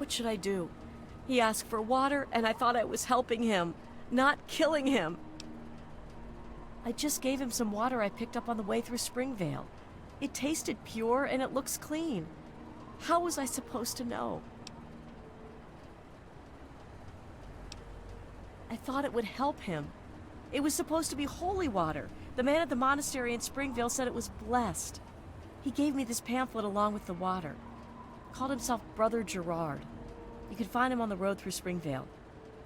What should I do? He asked for water, and I thought I was helping him, not killing him. I just gave him some water I picked up on the way through Springvale. It tasted pure and it looks clean. How was I supposed to know? I thought it would help him. It was supposed to be holy water. The man at the monastery in Springvale said it was blessed. He gave me this pamphlet along with the water. Called himself Brother Gerard. You could find him on the road through Springvale.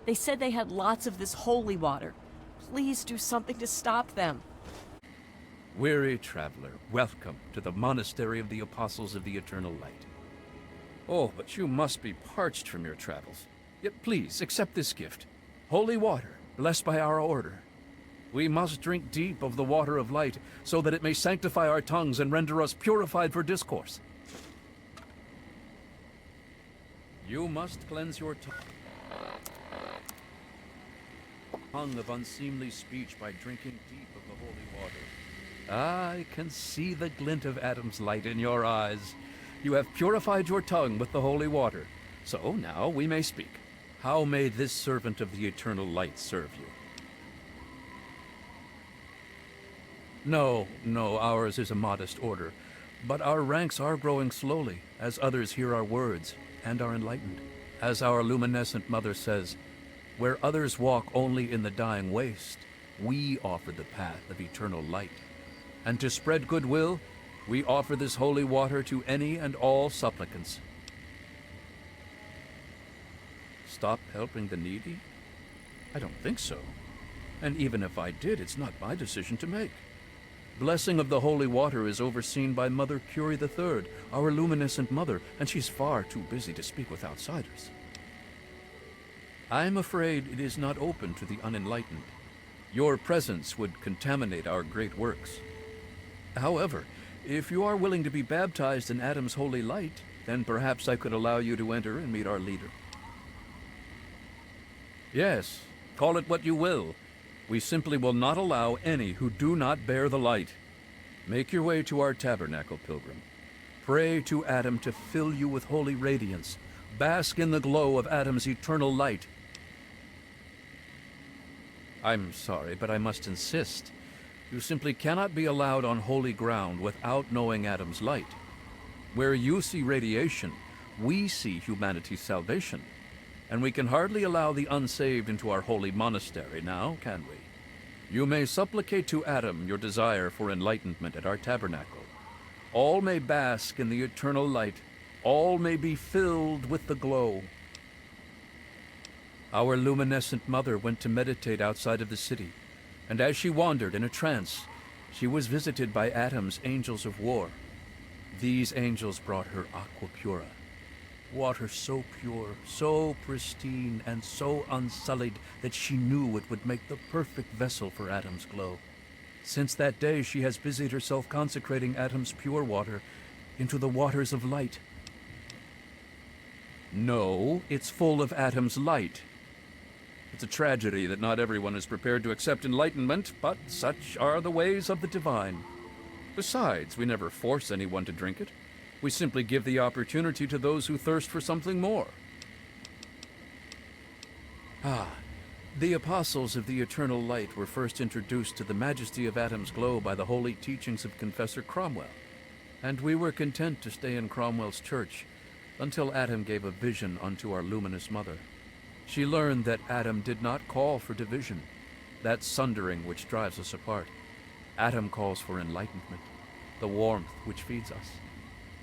They said they had lots of this holy water. Please do something to stop them. Weary traveler, welcome to the Monastery of the Apostles of the Eternal Light. Oh, but you must be parched from your travels. Yet please, accept this gift. Holy water, blessed by our order. We must drink deep of the water of light, so that it may sanctify our tongues and render us purified for discourse. You must cleanse your tongue of unseemly speech by drinking deep of the holy water. I can see the glint of Adam's light in your eyes. You have purified your tongue with the holy water. So now we may speak. How may this servant of the eternal light serve you? No, ours is a modest order. But our ranks are growing slowly, as others hear our words and are enlightened. As our luminescent mother says, where others walk only in the dying waste, we offer the path of eternal light. And to spread goodwill, we offer this holy water to any and all supplicants. Stop helping the needy? I don't think so. And even if I did, it's not my decision to make. Blessing of the holy water is overseen by Mother Curie III, our luminescent mother, and she's far too busy to speak with outsiders. I'm afraid it is not open to the unenlightened. Your presence would contaminate our great works. However, if you are willing to be baptized in Adam's holy light, then perhaps I could allow you to enter and meet our leader. Yes, call it what you will. We simply will not allow any who do not bear the light. Make your way to our tabernacle, pilgrim. Pray to Adam to fill you with holy radiance. Bask in the glow of Adam's eternal light. I'm sorry, but I must insist. You simply cannot be allowed on holy ground without knowing Adam's light. Where you see radiation, we see humanity's salvation. And we can hardly allow the unsaved into our holy monastery now, can we? You may supplicate to Adam your desire for enlightenment at our tabernacle. All may bask in the eternal light. All may be filled with the glow. Our luminescent mother went to meditate outside of the city, and as she wandered in a trance, she was visited by Adam's angels of war. These angels brought her Aqua Pura, water so pure, so pristine, and so unsullied that she knew it would make the perfect vessel for Adam's glow. Since that day, she has busied herself consecrating Adam's pure water into the waters of light. No, it's full of Adam's light. It's a tragedy that not everyone is prepared to accept enlightenment, but such are the ways of the divine. Besides, we never force anyone to drink it. We simply give the opportunity to those who thirst for something more. The apostles of the eternal light were first introduced to the majesty of Adam's glow by the holy teachings of Confessor Cromwell, and we were content to stay in Cromwell's church until Adam gave a vision unto our luminous mother. She learned that Adam did not call for division, that sundering which drives us apart. Adam calls for enlightenment, the warmth which feeds us.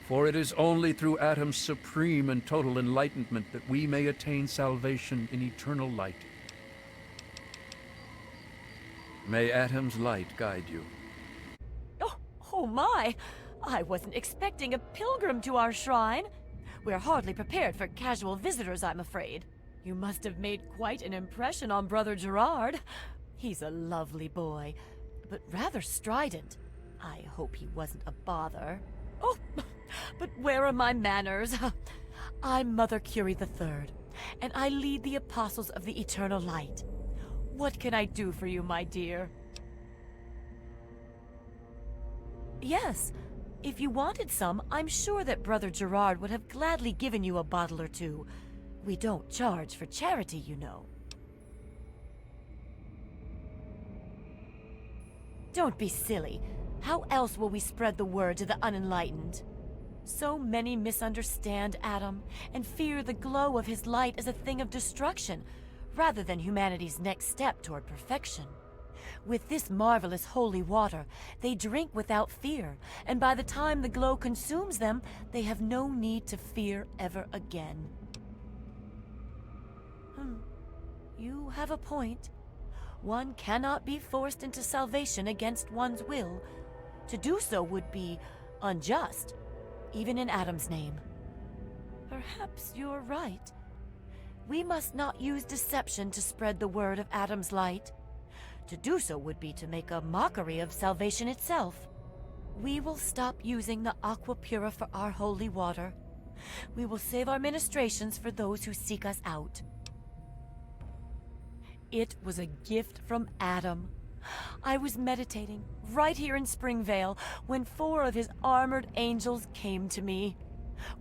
For it is only through Adam's supreme and total enlightenment that we may attain salvation in eternal light. May Adam's light guide you. Oh my! I wasn't expecting a pilgrim to our shrine. We're hardly prepared for casual visitors, I'm afraid. You must have made quite an impression on Brother Gerard. He's a lovely boy, but rather strident. I hope he wasn't a bother. Oh, but where are my manners? I'm Mother Curie III, and I lead the Apostles of the Eternal Light. What can I do for you, my dear? Yes, If you wanted some, I'm sure that Brother Gerard would have gladly given you a bottle or two. We don't charge for charity, you know. Don't be silly. How else will we spread the word to the unenlightened? So many misunderstand Adam and fear the glow of his light as a thing of destruction, rather than humanity's next step toward perfection. With this marvelous holy water, they drink without fear, and by the time the glow consumes them, they have no need to fear ever again. You have a point. One cannot be forced into salvation against one's will. To do so would be unjust, even in Adam's name. Perhaps you're right. We must not use deception to spread the word of Adam's light. To do so would be to make a mockery of salvation itself. We will stop using the Aqua Pura for our holy water. We will save our ministrations for those who seek us out. It was a gift from Adam. I was meditating right here in Springvale when 4 of his armored angels came to me.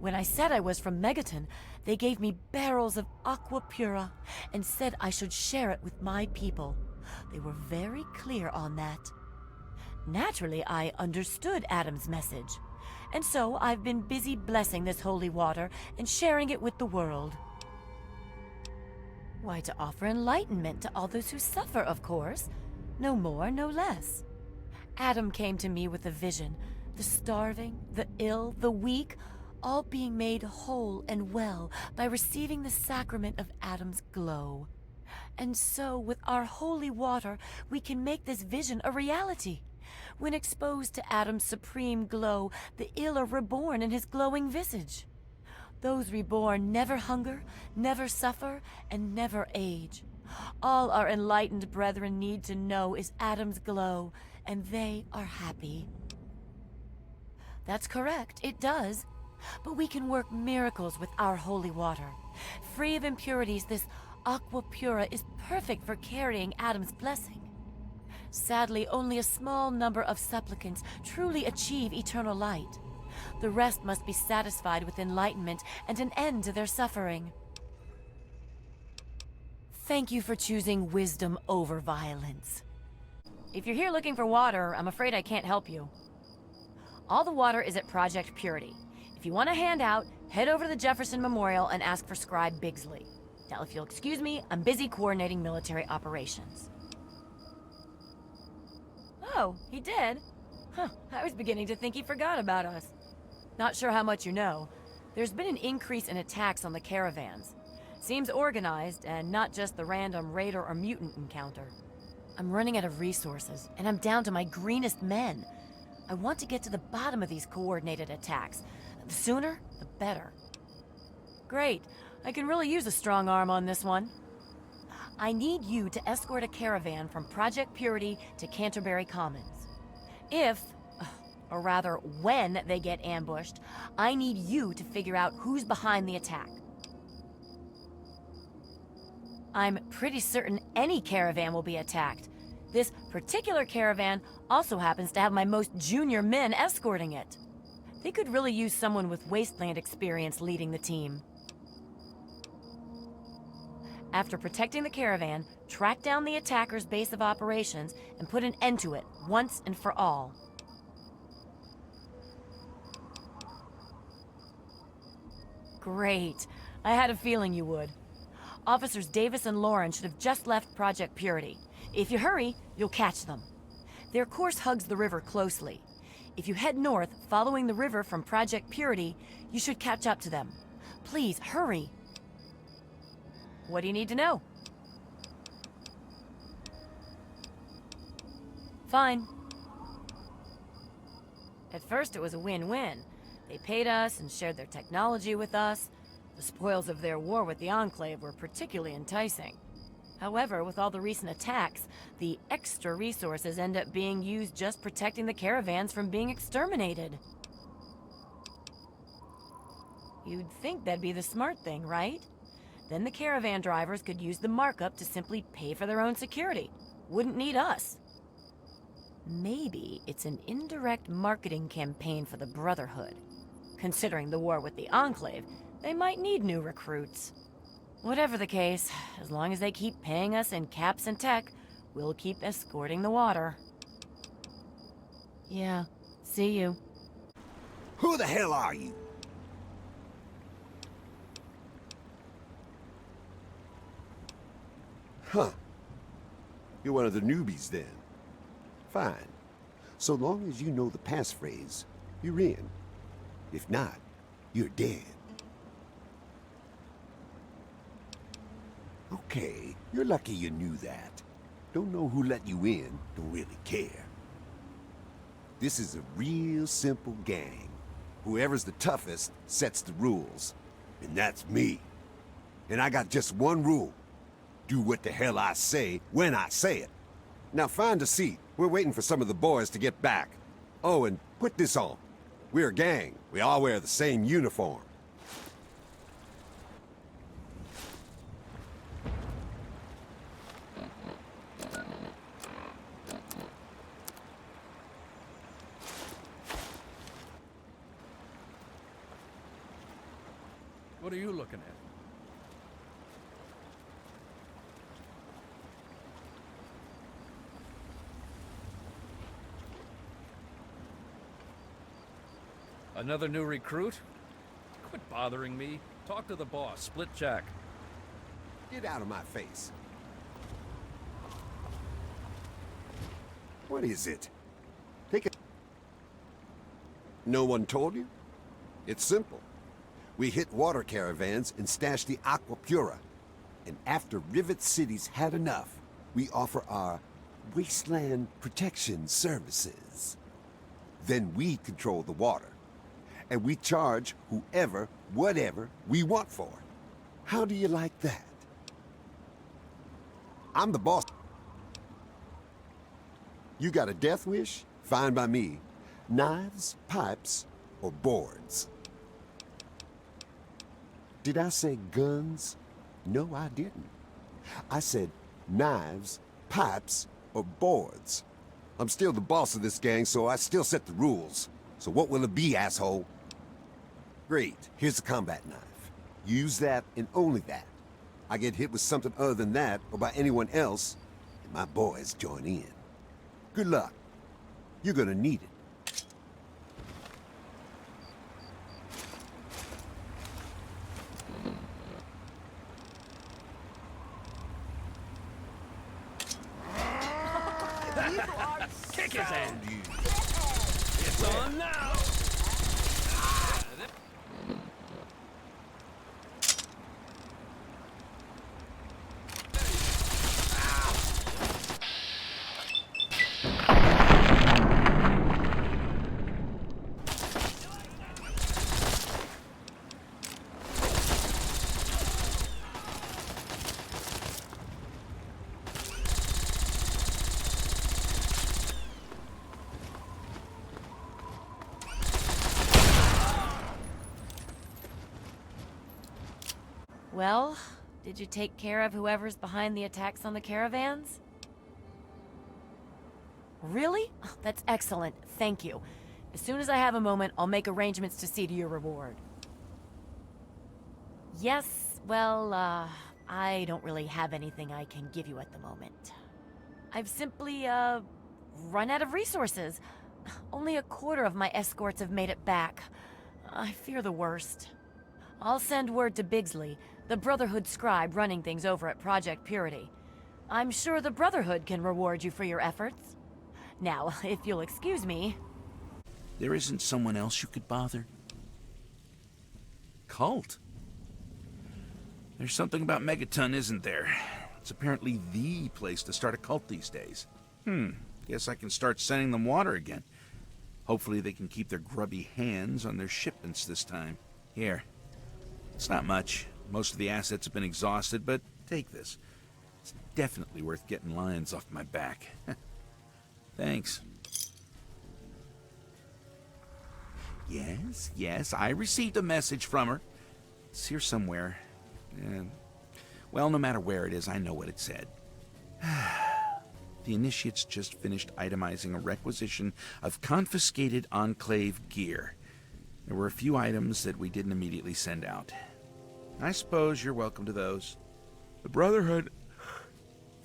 When I said I was from Megaton, they gave me barrels of Aqua Pura and said I should share it with my people. They were very clear on that. Naturally, I understood Adam's message, and so I've been busy blessing this holy water and sharing it with the world. Why, to offer enlightenment to all those who suffer, of course. No more, no less. Adam came to me with a vision. The starving, the ill, the weak, all being made whole and well by receiving the sacrament of Adam's glow. And so, with our holy water, we can make this vision a reality. When exposed to Adam's supreme glow, the ill are reborn in his glowing visage. Those reborn never hunger, never suffer, and never age. All our enlightened brethren need to know is Adam's glow, and they are happy. That's correct, it does. But we can work miracles with our holy water. Free of impurities, this Aqua Pura is perfect for carrying Adam's blessing. Sadly, only a small number of supplicants truly achieve eternal light. The rest must be satisfied with enlightenment and an end to their suffering. Thank you for choosing wisdom over violence. If you're here looking for water, I'm afraid I can't help you. All the water is at Project Purity. If you want a handout, head over to the Jefferson Memorial and ask for Scribe Bigsley. Now, if you'll excuse me, I'm busy coordinating military operations. Oh, he did? Huh, I was beginning to think he forgot about us. Not sure how much you know. There's been an increase in attacks on the caravans. Seems organized, and not just the random raider or mutant encounter. I'm running out of resources, and I'm down to my greenest men. I want to get to the bottom of these coordinated attacks. The sooner, the better. Great. I can really use a strong arm on this one. I need you to escort a caravan from Project Purity to Canterbury Commons. If, or rather when they get ambushed, I need you to figure out who's behind the attack. I'm pretty certain any caravan will be attacked. This particular caravan also happens to have my most junior men escorting it. They could really use someone with wasteland experience leading the team. After protecting the caravan, track down the attacker's base of operations and put an end to it once and for all. Great. I had a feeling you would. Officers Davis and Lauren should have just left Project Purity. If you hurry, you'll catch them. Their course hugs the river closely. If you head north, following the river from Project Purity, you should catch up to them. Please, hurry. What do you need to know? Fine. At first it was a win-win. They paid us and shared their technology with us. The spoils of their war with the Enclave were particularly enticing. However, with all the recent attacks, the extra resources end up being used just protecting the caravans from being exterminated. You'd think that'd be the smart thing, right? Then the caravan drivers could use the markup to simply pay for their own security. Wouldn't need us. Maybe it's an indirect marketing campaign for the Brotherhood. Considering the war with the Enclave, they might need new recruits. Whatever the case, as long as they keep paying us in caps and tech, we'll keep escorting the water. Yeah, see you. Who the hell are you? Huh. You're one of the newbies then. Fine. So long as you know the passphrase, you're in. If not, you're dead. Okay, you're lucky you knew that. Don't know who let you in, don't really care. This is a real simple gang. Whoever's the toughest sets the rules. And that's me. And I got just one rule. Do what the hell I say when I say it. Now find a seat. We're waiting for some of the boys to get back. Oh, and put this on. We're a gang. We all wear the same uniform. What are you looking at? Another new recruit? Quit bothering me. Talk to the boss. Split check. Get out of my face. What is it? Take it. No one told you? It's simple. We hit water caravans and stash the Aqua Pura. And after Rivet City's had enough, we offer our wasteland protection services. Then we control the water. And we charge whoever, whatever we want for it. How do you like that? I'm the boss. You got a death wish? Fine by me. Knives, pipes, or boards. Did I say guns? No, I didn't. I said knives, pipes, or boards. I'm still the boss of this gang, so I still set the rules. So what will it be, asshole? Great, here's a combat knife. Use that and only that. I get hit with something other than that, or by anyone else, and my boys join in. Good luck. You're gonna need it. Kick his ass! It's on now! Well, did you take care of whoever's behind the attacks on the caravans? Really? Oh, that's excellent. Thank you. As soon as I have a moment, I'll make arrangements to see to your reward. Yes, well, I don't really have anything I can give you at the moment. I've simply, run out of resources. Only a quarter of my escorts have made it back. I fear the worst. I'll send word to Bigsley, the Brotherhood scribe running things over at Project Purity. I'm sure the Brotherhood can reward you for your efforts. Now, if you'll excuse me... There isn't someone else you could bother? Cult? There's something about Megaton, isn't there? It's apparently the place to start a cult these days. Guess I can start sending them water again. Hopefully they can keep their grubby hands on their shipments this time. Here. It's not much. Most of the assets have been exhausted, but take this. It's definitely worth getting lions off my back. Thanks. Yes, I received a message from her. It's here somewhere. Well, no matter where it is, I know what it said. The initiates just finished itemizing a requisition of confiscated Enclave gear. There were a few items that we didn't immediately send out. I suppose you're welcome to those. The Brotherhood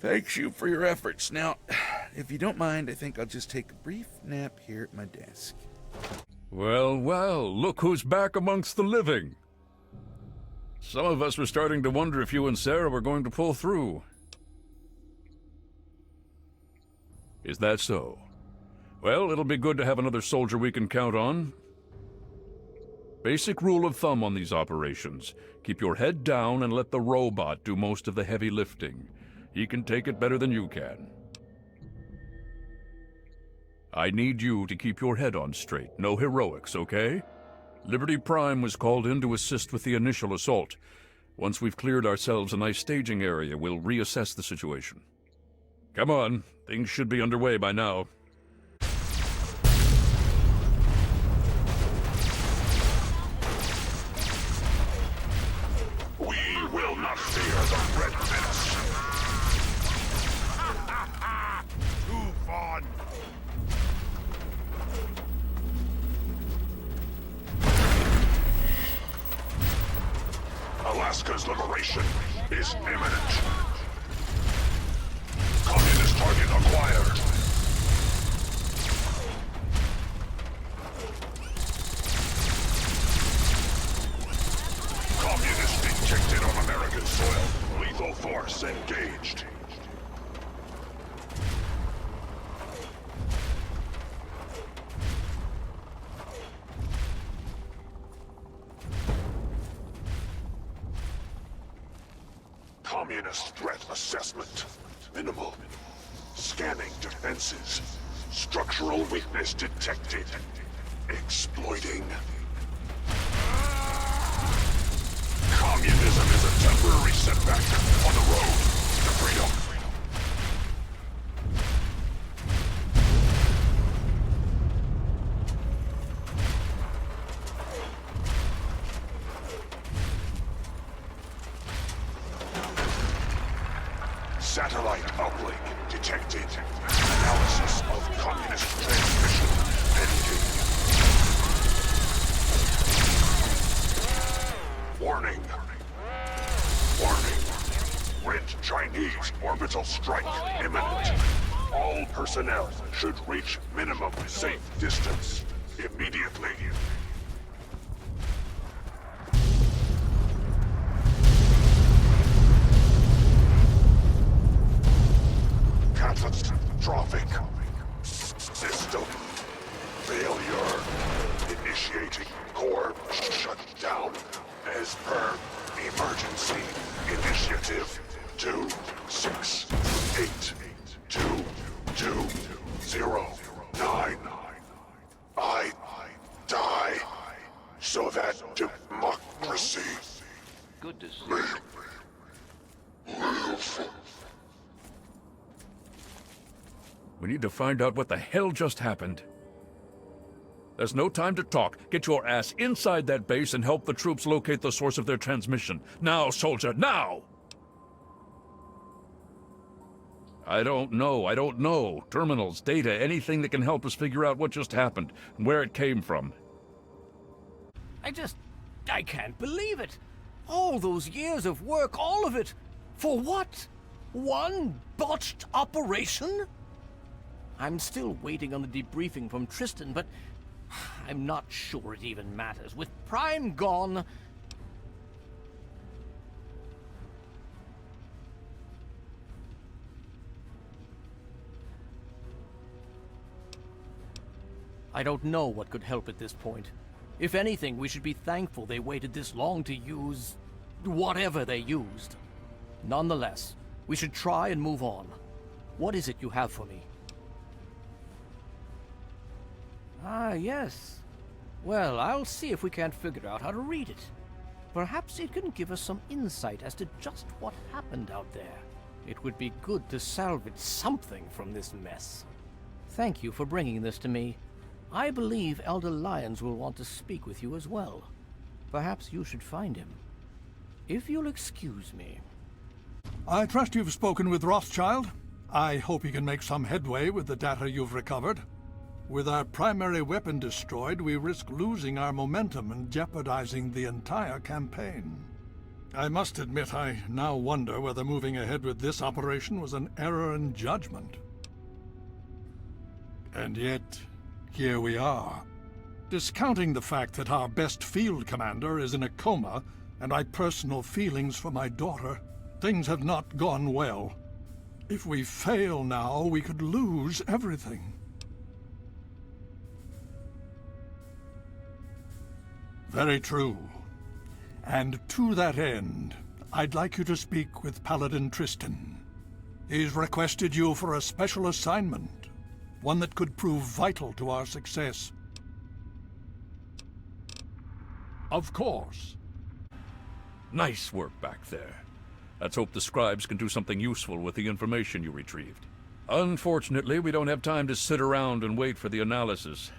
thanks you for your efforts. Now, if you don't mind, I think I'll just take a brief nap here at my desk. Well, well, look who's back amongst the living. Some of us were starting to wonder if you and Sarah were going to pull through. Is that so? Well, it'll be good to have another soldier we can count on. Basic rule of thumb on these operations. Keep your head down and let the robot do most of the heavy lifting. He can take it better than you can. I need you to keep your head on straight. No heroics, okay? Liberty Prime was called in to assist with the initial assault. Once we've cleared ourselves a nice staging area, we'll reassess the situation. Come on, things should be underway by now. We will not fear the Red Menace. Too fun. Alaska's liberation is imminent. Communist target acquired. Communist detected on American soil. Lethal force engaged. Communist threat assessment. Minimal. Scanning defenses. Structural weakness detected. Exploiting. Communism is a temporary setback on the road to freedom. Satellite uplink detected. Analysis of communist transmission pending. Warning. Warning. Red Chinese orbital strike imminent. All personnel should reach minimum safe distance immediately. Catastrophic. System failure. Initiating core shutdown as per emergency initiative 2682209. I die so that democracy Good to see may you. live. We need to find out what the hell just happened. There's no time to talk. Get your ass inside that base and help the troops locate the source of their transmission. Now, soldier, now! I don't know. Terminals, data, anything that can help us figure out what just happened and where it came from. I can't believe it. All those years of work, all of it. For what? One botched operation? I'm still waiting on the debriefing from Tristan, but I'm not sure it even matters. With Prime gone... I don't know what could help at this point. If anything, we should be thankful they waited this long to use... whatever they used. Nonetheless, we should try and move on. What is it you have for me? Ah, yes. Well, I'll see if we can't figure out how to read it. Perhaps it can give us some insight as to just what happened out there. It would be good to salvage something from this mess. Thank you for bringing this to me. I believe Elder Lyons will want to speak with you as well. Perhaps you should find him. If you'll excuse me. I trust you've spoken with Rothschild. I hope you can make some headway with the data you've recovered. With our primary weapon destroyed, we risk losing our momentum and jeopardizing the entire campaign. I must admit, I now wonder whether moving ahead with this operation was an error in judgment. And yet, here we are. Discounting the fact that our best field commander is in a coma, and my personal feelings for my daughter, things have not gone well. If we fail now, we could lose everything. Very true. And to that end, I'd like you to speak with Paladin Tristan. He's requested you for a special assignment, one that could prove vital to our success. Of course. Nice work back there. Let's hope the scribes can do something useful with the information you retrieved. Unfortunately, we don't have time to sit around and wait for the analysis.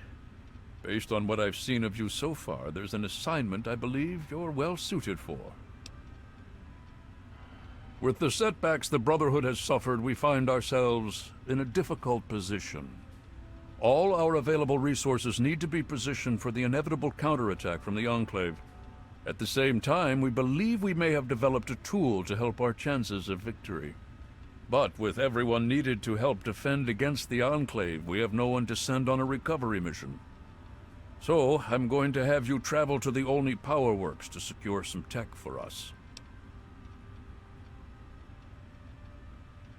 Based on what I've seen of you so far, there's an assignment I believe you're well suited for. With the setbacks the Brotherhood has suffered, we find ourselves in a difficult position. All our available resources need to be positioned for the inevitable counterattack from the Enclave. At the same time, we believe we may have developed a tool to help our chances of victory. But with everyone needed to help defend against the Enclave, we have no one to send on a recovery mission. So, I'm going to have you travel to the Olney Power Works to secure some tech for us.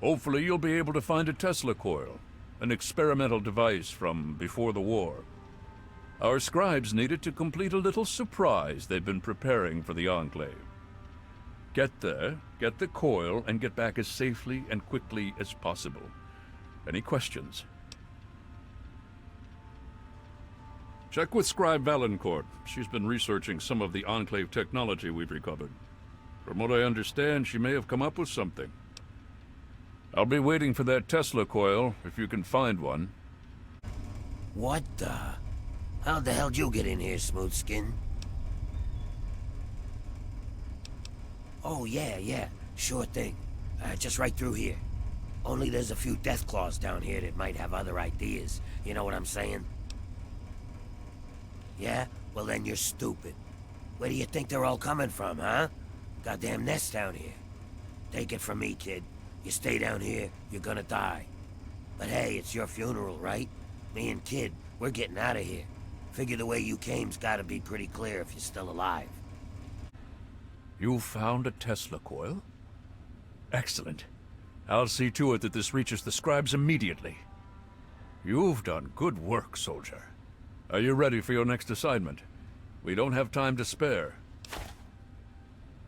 Hopefully you'll be able to find a Tesla coil, an experimental device from before the war. Our scribes needed to complete a little surprise they've been preparing for the Enclave. Get there, get the coil, and get back as safely and quickly as possible. Any questions? Check with Scribe Valancourt. She's been researching some of the Enclave technology we've recovered. From what I understand, she may have come up with something. I'll be waiting for that Tesla coil, if you can find one. What the? How the hell did you get in here, Smoothskin? Oh, yeah, sure thing. Just right through here. Only there's a few Deathclaws down here that might have other ideas. You know what I'm saying? Yeah? Well, then you're stupid. Where do you think they're all coming from, huh? Goddamn nest down here. Take it from me, kid. You stay down here, you're gonna die. But hey, it's your funeral, right? Me and Kid, we're getting out of here. Figure the way you came's gotta be pretty clear if you're still alive. You found a Tesla coil? Excellent. I'll see to it that this reaches the scribes immediately. You've done good work, soldier. Are you ready for your next assignment? We don't have time to spare.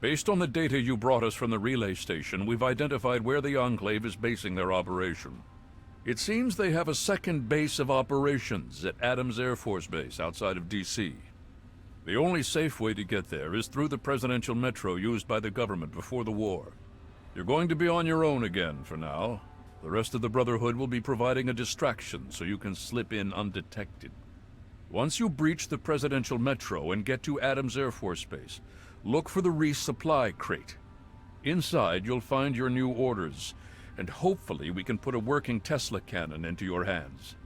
Based on the data you brought us from the relay station, we've identified where the Enclave is basing their operation. It seems they have a second base of operations at Adams Air Force Base outside of D.C. The only safe way to get there is through the presidential metro used by the government before the war. You're going to be on your own again for now. The rest of the Brotherhood will be providing a distraction so you can slip in undetected. Once you breach the presidential metro and get to Adams Air Force Base, look for the resupply crate. Inside, you'll find your new orders, and hopefully we can put a working Tesla cannon into your hands.